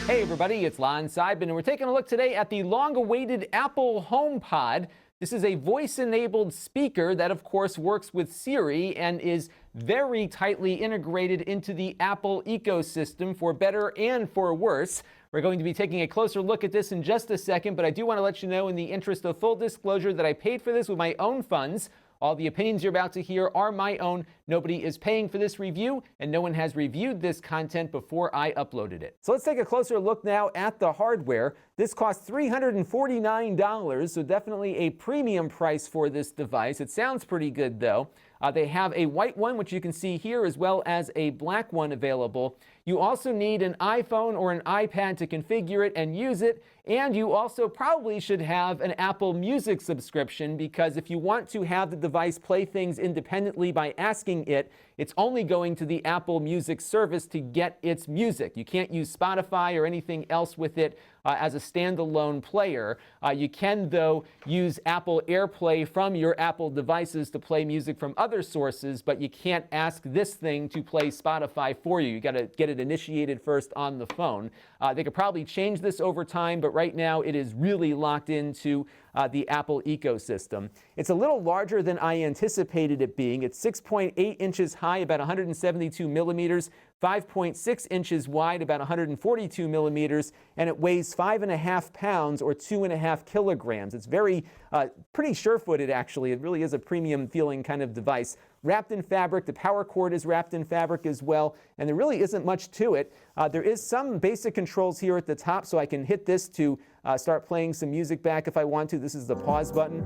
Hey everybody, it's Lon.TV, and we're taking a look today at the long-awaited Apple HomePod. This is a voice-enabled speaker that, of course, works with Siri and is very tightly integrated into the Apple ecosystem for better and for worse. We're going to be taking a closer look at this in just a second, but I do want to let you know, in the interest of full disclosure, that I paid for this with my own funds. All the opinions you're about to hear are my own. Nobody is paying for this review, and no one has reviewed this content before I uploaded it. So let's take a closer look now at the hardware. This costs $349, so definitely a premium price for this device. It sounds pretty good, though. They have a white one, which you can see here, as well as a black one available. You also need an iPhone or an iPad to configure it and use it. And you also probably should have an Apple Music subscription, because if you want to have the device play things independently by asking it, it's only going to the Apple Music service to get its music. You can't use Spotify or anything else with it as a standalone player. You can, though, use Apple Airplay from your Apple devices to play music from other sources, but you can't ask this thing to play Spotify for you. You got to get it initiated first on the phone. They could probably change this over time, but right now it is really locked into the Apple ecosystem. It's a little larger than I anticipated it being. It's 6.8 inches high, about 172 millimeters, 5.6 inches wide, about 142 millimeters, and it weighs 5.5 pounds or 2.5 kilograms. It's very, pretty sure-footed, actually. It really is a premium-feeling kind of device. Wrapped in fabric. The power cord is wrapped in fabric as well, and there really isn't much to it. There is some basic controls here at the top, so I can hit this to start playing some music back if I want to. This is the pause button.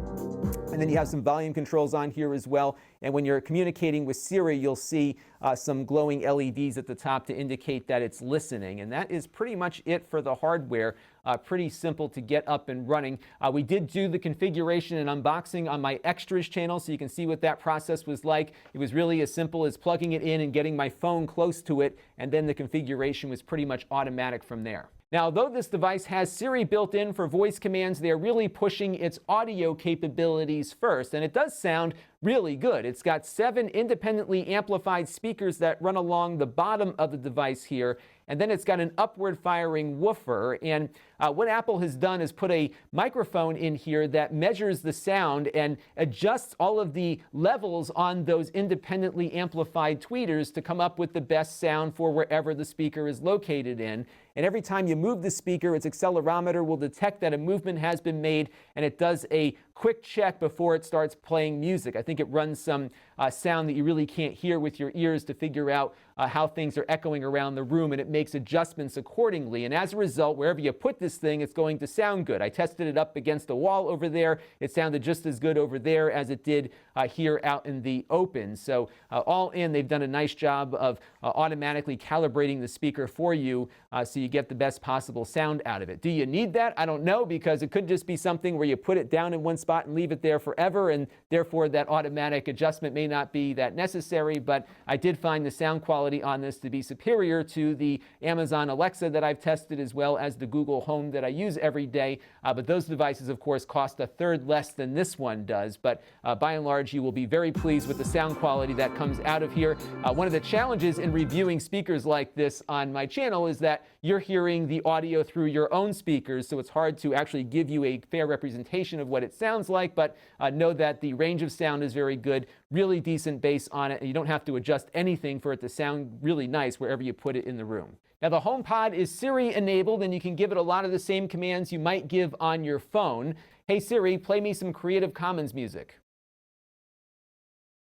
And then you have some volume controls on here as well. And when you're communicating with Siri, you'll see some glowing LEDs at the top to indicate that it's listening. And that is pretty much it for the hardware. Pretty simple to get up and running. We did do the configuration and unboxing on my Extras channel, so you can see what that process was like. It was really as simple as plugging it in and getting my phone close to it, and then the configuration was pretty much automatic from there. Now, though this device has Siri built in for voice commands, they're really pushing its audio capabilities first, and it does sound really good. It's got 7 independently amplified speakers that run along the bottom of the device here, and then it's got an upward-firing woofer. And what Apple has done is put a microphone in here that measures the sound and adjusts all of the levels on those independently amplified tweeters to come up with the best sound for wherever the speaker is located in. And every time you move the speaker, its accelerometer will detect that a movement has been made, and it does a quick check before it starts playing music. I think it runs some sound that you really can't hear with your ears to figure out how things are echoing around the room, and it makes adjustments accordingly. And as a result, wherever you put this thing, it's going to sound good. I tested it up against a wall over there. It sounded just as good over there as it did here out in the open. So all in, they've done a nice job of automatically calibrating the speaker for you so you get the best possible sound out of it. Do you need that? I don't know, because it could just be something where you put it down in one spot and leave it there forever, and therefore that automatic adjustment may not be that necessary. But I did find the sound quality on this to be superior to the Amazon Alexa that I've tested, as well as the Google Home that I use every day. But those devices, of course, cost a third less than this one does. But by and large, you will be very pleased with the sound quality that comes out of here. One of the challenges in reviewing speakers like this on my channel is that you're hearing the audio through your own speakers, so it's hard to actually give you a fair representation of what it sounds like. But know that the range of sound is very good, really decent bass on it, and you don't have to adjust anything for it to sound really nice wherever you put it in the room. Now, the HomePod is Siri enabled, and you can give it a lot of the same commands you might give on your phone. Hey Siri, play me some Creative Commons music.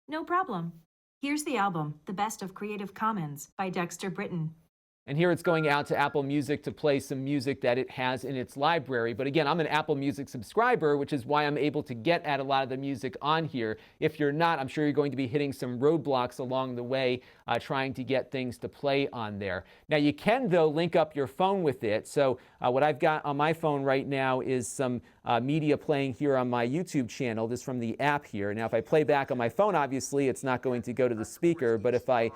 No problem. Here's the album, The Best of Creative Commons by Dexter Britton. And here it's going out to Apple Music to play some music that it has in its library. But again, I'm an Apple Music subscriber, which is why I'm able to get at a lot of the music on here. If you're not, I'm sure you're going to be hitting some roadblocks along the way trying to get things to play on there. Now, you can, though, link up your phone with it. So what I've got on my phone right now is some media playing here on my YouTube channel. This is from the app here. Now, if I play back on my phone, obviously, it's not going to go to the speaker. But if I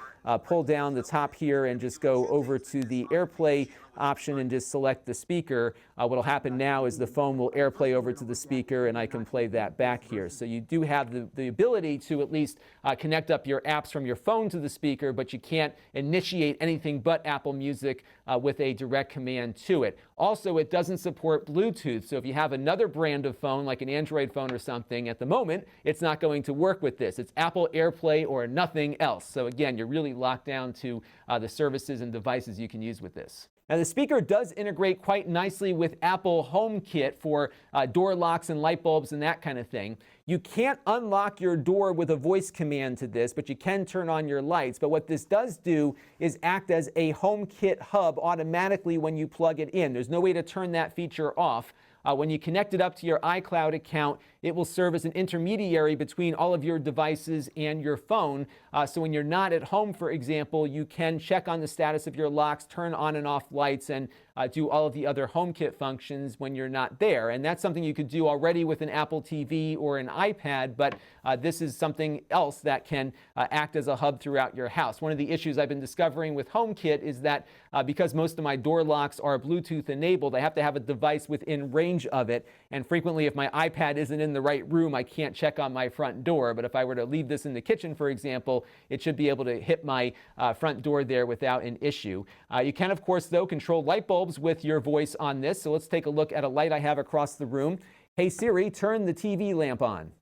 pull down the top here and just go over to the Airplay option and just select the speaker, what will happen now is the phone will AirPlay over to the speaker and I can play that back here. So you do have the ability to at least connect up your apps from your phone to the speaker, but you can't initiate anything but Apple Music with a direct command to it. Also, it doesn't support Bluetooth, so if you have another brand of phone, like an Android phone or something, at the moment, it's not going to work with this. It's Apple AirPlay or nothing else. So again, you're really locked down to the services and devices you can use with this. Now, the speaker does integrate quite nicely with Apple HomeKit for door locks and light bulbs and that kind of thing. You can't unlock your door with a voice command to this, but you can turn on your lights. But what this does do is act as a HomeKit hub automatically when you plug it in. There's no way to turn that feature off. When you connect it up to your iCloud account, it will serve as an intermediary between all of your devices and your phone. So when you're not at home, for example, you can check on the status of your locks, turn on and off lights, and do all of the other HomeKit functions when you're not there. And that's something you could do already with an Apple TV or an iPad, but this is something else that can act as a hub throughout your house. One of the issues I've been discovering with HomeKit is that because most of my door locks are Bluetooth enabled, I have to have a device within range of it. And frequently, if my iPad isn't in the right room, I can't check on my front door. But if I were to leave this in the kitchen, for example, it should be able to hit my front door there without an issue. You can, of course, though, control light bulbs with your voice on this. So let's take a look at a light I have across the room. Hey Siri, turn the TV lamp on.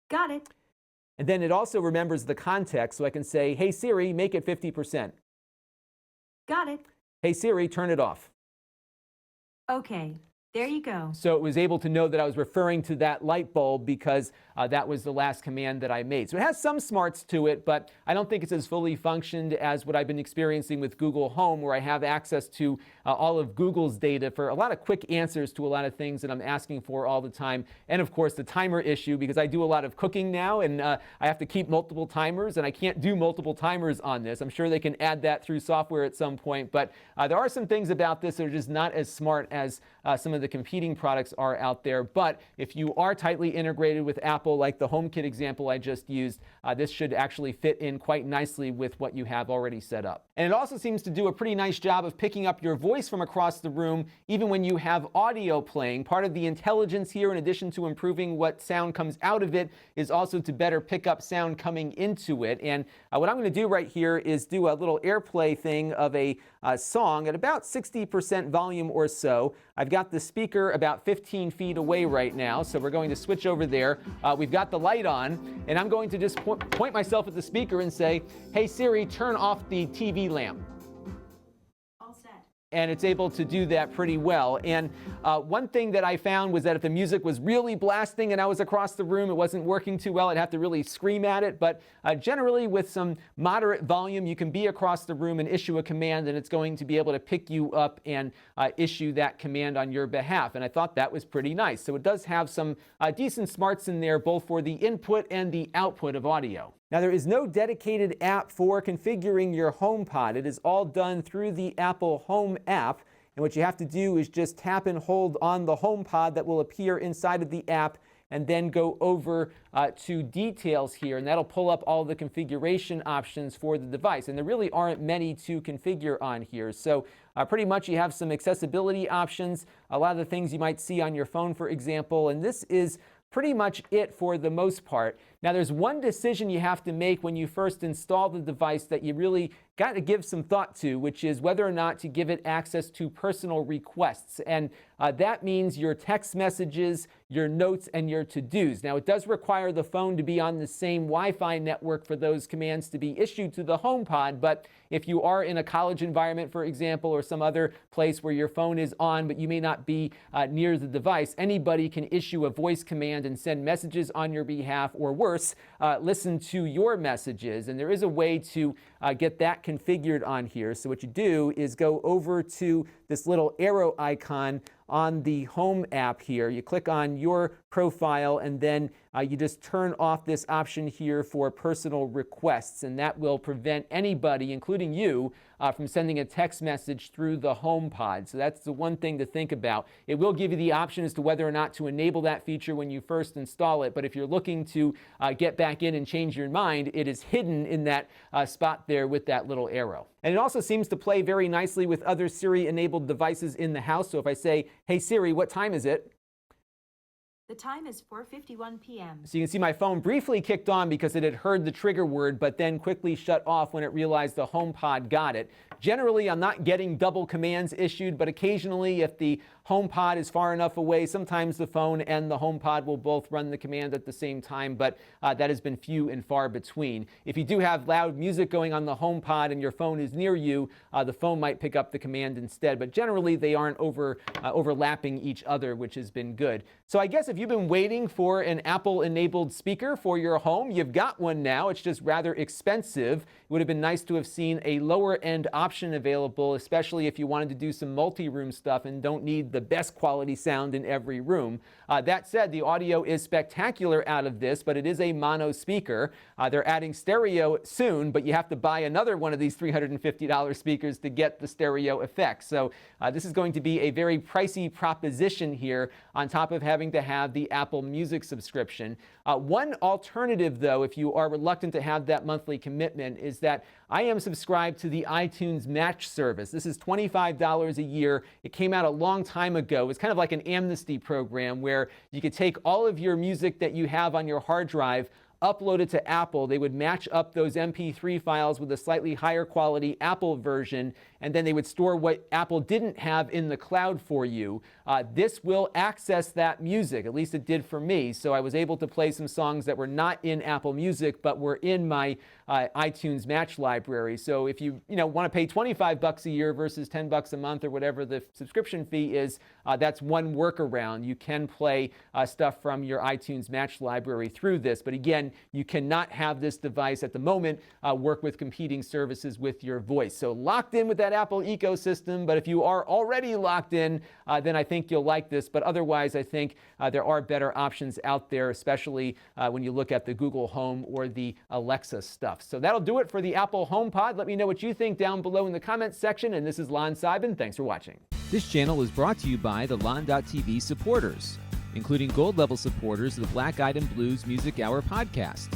Got it. And then it also remembers the context, so I can say, hey Siri, make it 50%. Got it. Hey Siri, turn it off. Okay. There you go. So it was able to know that I was referring to that light bulb because that was the last command that I made. So it has some smarts to it, but I don't think it's as fully functioned as what I've been experiencing with Google Home, where I have access to all of Google's data for a lot of quick answers to a lot of things that I'm asking for all the time. And of course, the timer issue, because I do a lot of cooking now and I have to keep multiple timers, and I can't do multiple timers on this. I'm sure they can add that through software at some point, but there are some things about this that are just not as smart as some of the competing products are out there. But if you are tightly integrated with Apple, like the HomeKit example I just used, this should actually fit in quite nicely with what you have already set up. And it also seems to do a pretty nice job of picking up your voice from across the room, even when you have audio playing. Part of the intelligence here, in addition to improving what sound comes out of it, is also to better pick up sound coming into it. And what I'm going to do right here is do a little AirPlay thing of a song at about 60% volume or so. I've got the speaker about 15 feet away right now, so we're going to switch over there. We've got the light on, and I'm going to just point myself at the speaker and say, hey Siri, turn off the TV lamp. All set. And it's able to do that pretty well. And one thing that I found was that if the music was really blasting and I was across the room, it wasn't working too well. I'd have to really scream at it. But generally, with some moderate volume, you can be across the room and issue a command, and it's going to be able to pick you up and issue that command on your behalf. And I thought that was pretty nice. So it does have some decent smarts in there, both for the input and the output of audio. Now, there is no dedicated app for configuring your HomePod. It is all done through the Apple Home app. And what you have to do is just tap and hold on the HomePod that will appear inside of the app, and then go over to details here, and that'll pull up all the configuration options for the device. And there really aren't many to configure on here. So pretty much you have some accessibility options, a lot of the things you might see on your phone, for example, and this is pretty much it for the most part. Now, there's one decision you have to make when you first install the device that you really got to give some thought to, which is whether or not to give it access to personal requests. And that means your text messages, your notes, and your to-dos. Now, it does require the phone to be on the same Wi-Fi network for those commands to be issued to the HomePod. But if you are in a college environment, for example, or some other place where your phone is on, but you may not be near the device, anybody can issue a voice command and send messages on your behalf, or worse, listen to your messages. And there is a way to get that configured on here. So what you do is go over to this little arrow icon on the Home app here. You click on your profile, and then you just turn off this option here for personal requests, and that will prevent anybody, including you, from sending a text message through the HomePod. So that's the one thing to think about. It will give you the option as to whether or not to enable that feature when you first install it, but if you're looking to get back in and change your mind, it is hidden in that spot there there with that little arrow. And it also seems to play very nicely with other Siri-enabled devices in the house. So if I say, "Hey Siri, what time is it?" The time is 4:51 p.m. So you can see my phone briefly kicked on because it had heard the trigger word, but then quickly shut off when it realized the HomePod got it. Generally, I'm not getting double commands issued, but occasionally if the HomePod is far enough away, sometimes the phone and the HomePod will both run the command at the same time, but that has been few and far between. If you do have loud music going on the HomePod and your phone is near you, the phone might pick up the command instead, but generally they aren't overlapping each other, which has been good. So I guess if you've been waiting for an Apple-enabled speaker for your home, you've got one now. It's just rather expensive. It would have been nice to have seen a lower-end option available, especially if you wanted to do some multi-room stuff and don't need the best quality sound in every room. That said, the audio is spectacular out of this, but it is a mono speaker. They're adding stereo soon, but you have to buy another one of these $350 speakers to get the stereo effect. So this is going to be a very pricey proposition here, on top of having to have the Apple Music subscription. One alternative, though, if you are reluctant to have that monthly commitment, is that I am subscribed to the iTunes Match service. This is $25 a year. It came out a long time ago. It's kind of like an amnesty program where you could take all of your music that you have on your hard drive, upload it to Apple. They would match up those MP3 files with a slightly higher quality Apple version, and then they would store what Apple didn't have in the cloud for you. This will access that music, at least it did for me. So I was able to play some songs that were not in Apple Music, but were in my iTunes Match library. So if you want to pay $25 a year versus $10 a month or whatever the subscription fee is, that's one workaround. You can play stuff from your iTunes Match library through this. But again, you cannot have this device at the moment work with competing services with your voice. So locked in with that Apple ecosystem, but if you are already locked in, then I think you'll like this. But otherwise, I think there are better options out there, especially when you look at the Google Home or the Alexa stuff. So that'll do it for the Apple HomePod. Let me know what you think down below in the comments section. And this is Lon.TV. Thanks for watching. This channel is brought to you by the Lon.TV supporters, including gold-level supporters of the Black Eyed and Blues Music Hour podcast: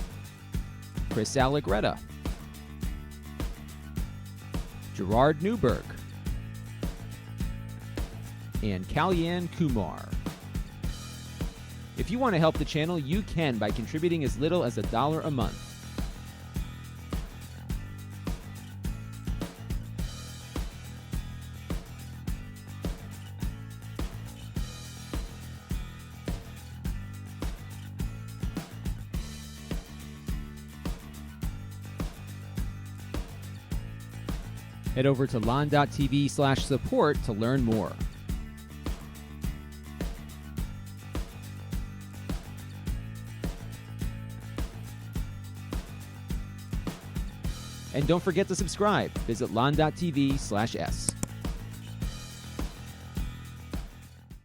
Chris Allegretta, Gerard Newberg, and Kalyan Kumar. If you want to help the channel, you can by contributing as little as $1 a month. Head over to lon.tv/support to learn more. And don't forget to subscribe. Visit lon.tv/s.